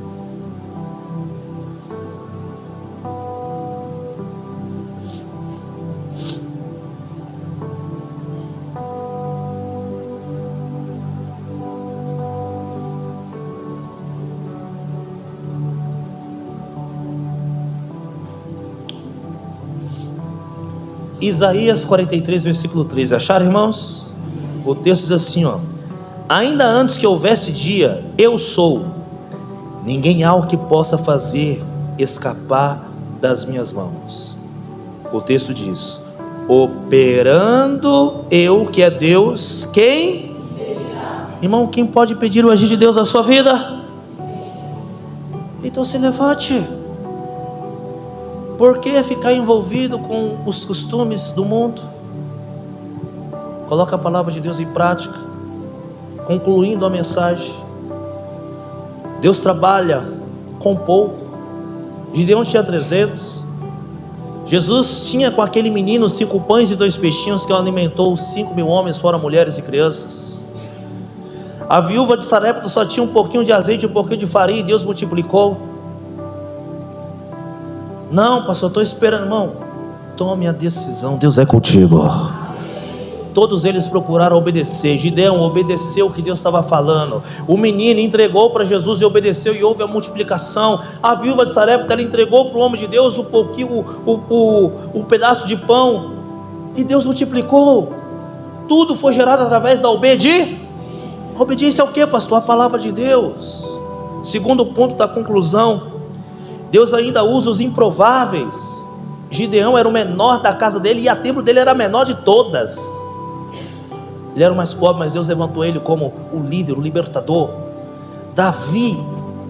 Isaías 43, versículo 13. Acharam, irmãos? O texto diz assim, ó: ainda antes que houvesse dia, eu sou, ninguém há o que possa fazer escapar das minhas mãos. O texto diz: operando eu, que é Deus, quem? Irmão, quem pode pedir o agir de Deus na sua vida? Então se levante. Por que ficar envolvido com os costumes do mundo? Coloca a palavra de Deus em prática. Concluindo a mensagem, Deus trabalha com pouco. Gideão tinha 300. Jesus tinha com aquele menino 5 pães e 2 peixinhos que alimentou 5.000 homens, fora mulheres e crianças. A viúva de Sarepta só tinha um pouquinho de azeite, um pouquinho de farinha, e Deus multiplicou. Não, pastor, estou esperando. Irmão, tome a decisão, Deus é contigo. Todos eles procuraram obedecer. Gideão obedeceu o que Deus estava falando. O menino entregou para Jesus e obedeceu, e houve a multiplicação. A viúva de Sarepta, ela entregou para o homem de Deus um pouquinho, o pedaço de pão, e Deus multiplicou. Tudo foi gerado através da obediência. Obediência é o que, pastor? A palavra de Deus. Segundo ponto da conclusão, Deus ainda usa os improváveis. Gideão era o menor da casa dele, e a tribo dele era a menor de todas. Ele era o mais pobre, mas Deus levantou ele como o líder, o libertador. Davi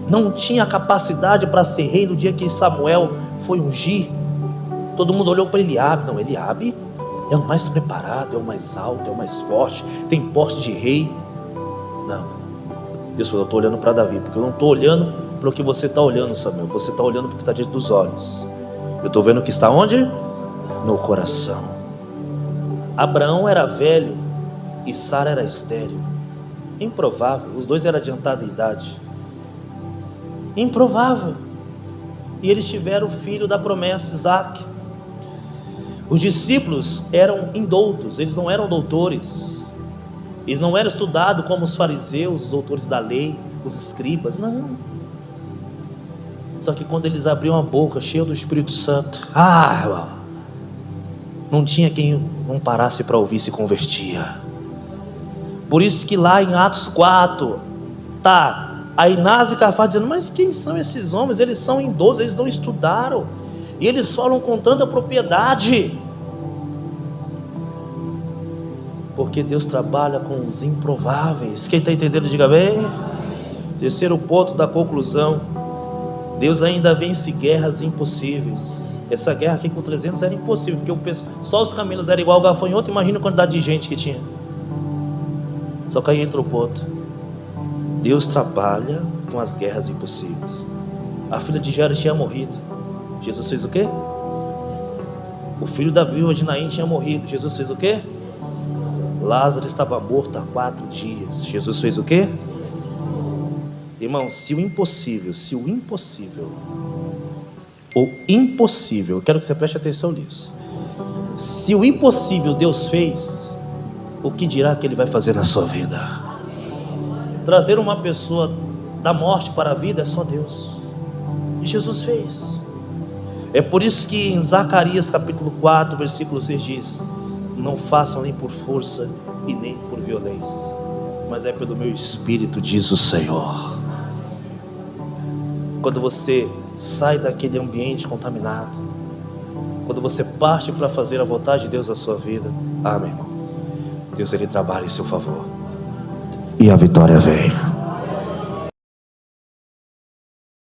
não tinha capacidade para ser rei no dia que Samuel foi ungir. Todo mundo olhou para Eliabe. Não, Eliabe é o mais preparado, é o mais alto, é o mais forte, tem porte de rei. Não, Deus falou: eu estou olhando para Davi, porque eu não estou olhando para o que você está olhando, Samuel. Você está olhando para o que está diante dos olhos. Eu estou vendo o que está onde? No coração. Abraão era velho e Sara era estéril. Improvável. Os dois eram adiantados em idade. Improvável. E eles tiveram o filho da promessa, Isaque. Os discípulos eram indoutos, eles não eram doutores. Eles não eram estudados como os fariseus, os doutores da lei, os escribas, não. Só que quando eles abriam a boca, cheio do Espírito Santo, não tinha quem não parasse para ouvir, se convertia. Por isso que lá em Atos 4, a Inás e Cafá dizendo: mas quem são esses homens? Eles são indoutos, eles não estudaram, e eles falam com tanta propriedade. Porque Deus trabalha com os improváveis. Quem está entendendo, diga bem. Terceiro ponto da conclusão: Deus ainda vence guerras impossíveis. Essa guerra aqui com 300 era impossível, porque só os caminhos eram igual ao gafanhoto. Imagina a quantidade de gente que tinha. Só que aí entra o ponto: Deus trabalha com as guerras impossíveis. A filha de Jairo tinha morrido. Jesus fez o quê? O filho da viúva de Naim tinha morrido. Jesus fez o quê? Lázaro estava morto há 4 dias. Jesus fez o quê? Irmão, se o impossível, eu quero que você preste atenção nisso. Se o impossível Deus fez, o que dirá que Ele vai fazer na sua vida? Trazer uma pessoa da morte para a vida é só Deus. E Jesus fez. É por isso que em Zacarias capítulo 4, versículo 6 diz: não façam nem por força e nem por violência, mas é pelo meu Espírito, diz o Senhor. Quando você sai daquele ambiente contaminado, quando você parte para fazer a vontade de Deus na sua vida, meu irmão, Deus ele trabalha em seu favor, e a vitória vem.